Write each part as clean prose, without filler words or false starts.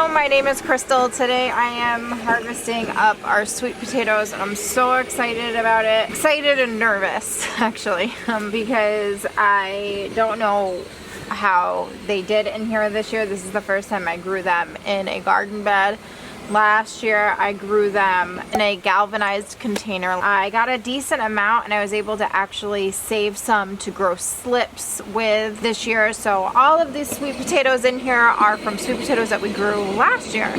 Hello, my name is Crystal. Today I am harvesting up our sweet potatoes. I'm so excited about it. Excited and nervous, actually, because I don't know how they did in here this year. This is the first time I grew them in a garden bed. Last year I grew them in a galvanized container. I got a decent amount and I was able to actually save some to grow slips with this year. So all of these sweet potatoes in here are from sweet potatoes that we grew last year.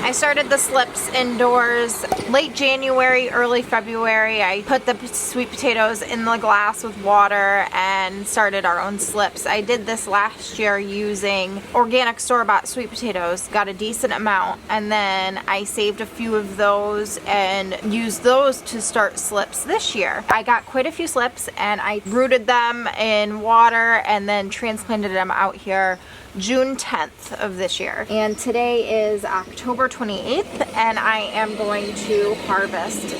I started the slips indoors late January, early February. I put the sweet potatoes in the glass with water and started our own slips. I did this last year using organic store-bought sweet potatoes, got a decent amount, and then I saved a few of those and used those to start slips this year. I got quite a few slips and I rooted them in water and then transplanted them out here June 10th of this year. And today is October 28th and I am going to harvest,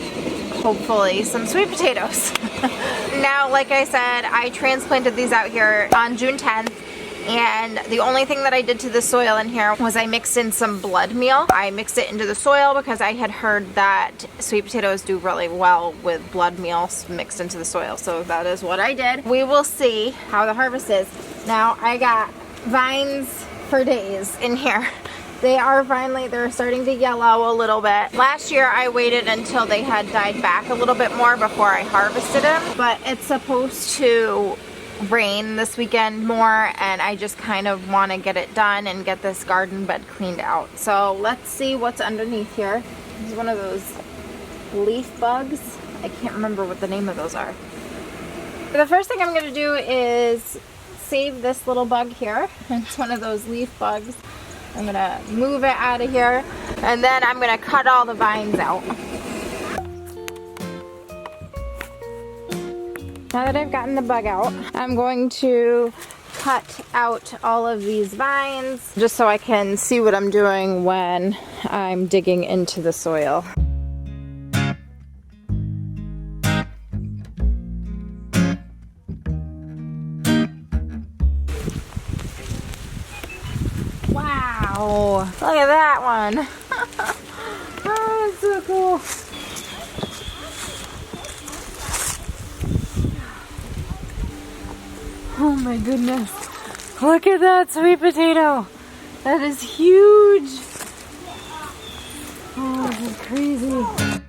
hopefully, some sweet potatoes. Now, like I said, I transplanted these out here on June 10th. And the only thing that I did to the soil in here was I mixed in some blood meal. I mixed it into the soil because I had heard that sweet potatoes do really well with blood meal mixed into the soil. So that is what I did. We will see how the harvest is. Now I got vines for days in here. They're starting to yellow a little bit. Last year I waited until they had died back a little bit more before I harvested them. But it's supposed to rain this weekend more and I just kind of want to get it done and get this garden bed cleaned out. So let's see what's underneath here. This is one of those leaf bugs. I can't remember what the name of those are. The first thing I'm going to do is save this little bug here. It's one of those leaf bugs. I'm going to move it out of here and then I'm going to cut all the vines out. Now that I've gotten the bug out, I'm going to cut out all of these vines just so I can see what I'm doing when I'm digging into the soil. Wow, look at that one. Oh, it's so cool. Oh my goodness. Look at that sweet potato. That is huge. Oh, this is crazy.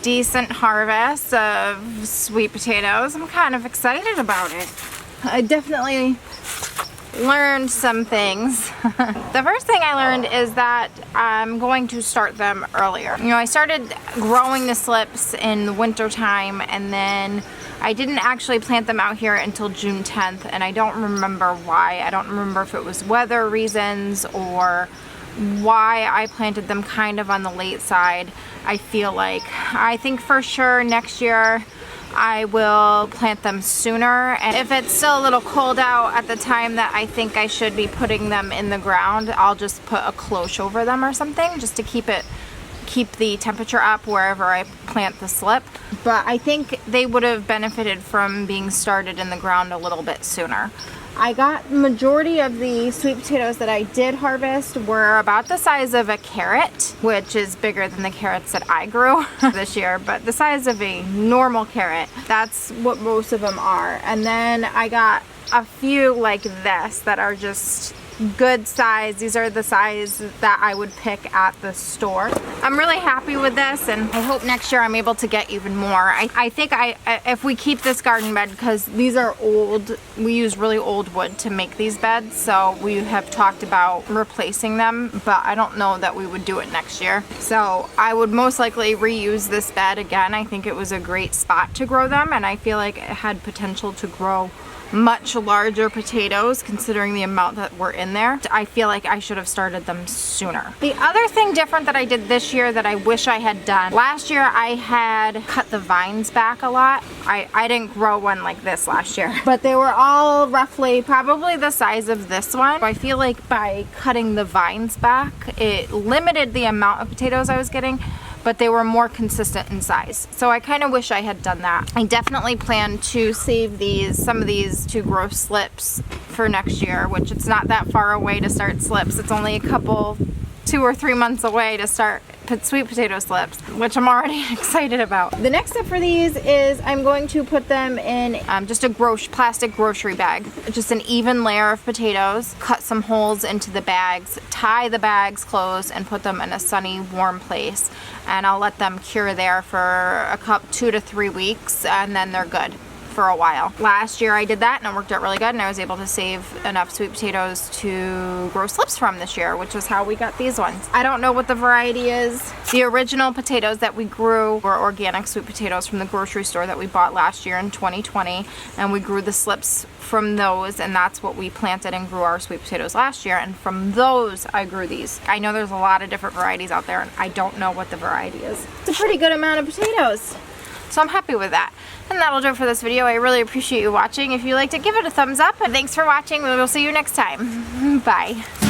Decent harvest of sweet potatoes. I'm kind of excited about it. I definitely learned some things. The first thing I learned is that I'm going to start them earlier. You know, I started growing the slips in the winter time and then I didn't actually plant them out here until June 10th and I don't remember why. I don't remember if it was weather reasons or why I planted them kind of on the late side. I think for sure next year I will plant them sooner, and if it's still a little cold out at the time that I think I should be putting them in the ground, I'll just put a cloche over them or something just to keep the temperature up wherever I plant the slip. But I think they would have benefited from being started in the ground a little bit sooner. I got the majority of the sweet potatoes that I did harvest were about the size of a carrot, which is bigger than the carrots that I grew this year, but the size of a normal carrot, that's what most of them are. And then I got a few like this that are just good size. These are the size that I would pick at the store. I'm really happy with this and I hope next year I'm able to get even more. I think if we keep this garden bed, because these are old, we use really old wood to make these beds, so we have talked about replacing them, but I don't know that we would do it next year. So I would most likely reuse this bed again. I think it was a great spot to grow them and I feel like it had potential to grow much larger potatoes considering the amount that were in there. I feel like I should have started them sooner. The other thing different that I did this year that I wish I had done, last year I had cut the vines back a lot. I didn't grow one like this last year, but they were all roughly probably the size of this one. I feel like by cutting the vines back, it limited the amount of potatoes I was getting, but they were more consistent in size. So I kind of wish I had done that. I definitely plan to save some of these to grow slips for next year, which it's not that far away to start slips. It's only a couple, 2 or 3 months away to start sweet potato slips, which I'm already excited about. The next step for these is I'm going to put them in just a plastic grocery bag. Just an even layer of potatoes, cut some holes into the bags, tie the bags closed, and put them in a sunny, warm place. And I'll let them cure there for 2 to 3 weeks, and then they're good for a while. Last year I did that and it worked out really good, and I was able to save enough sweet potatoes to grow slips from this year, which is how we got these ones. I don't know what the variety is. The original potatoes that we grew were organic sweet potatoes from the grocery store that we bought last year in 2020, and we grew the slips from those, and that's what we planted and grew our sweet potatoes last year, and from those I grew these. I know there's a lot of different varieties out there and I don't know what the variety is. It's a pretty good amount of potatoes, so I'm happy with that. And that'll do it for this video. I really appreciate you watching. If you liked it, give it a thumbs up. And thanks for watching. We will see you next time. Bye.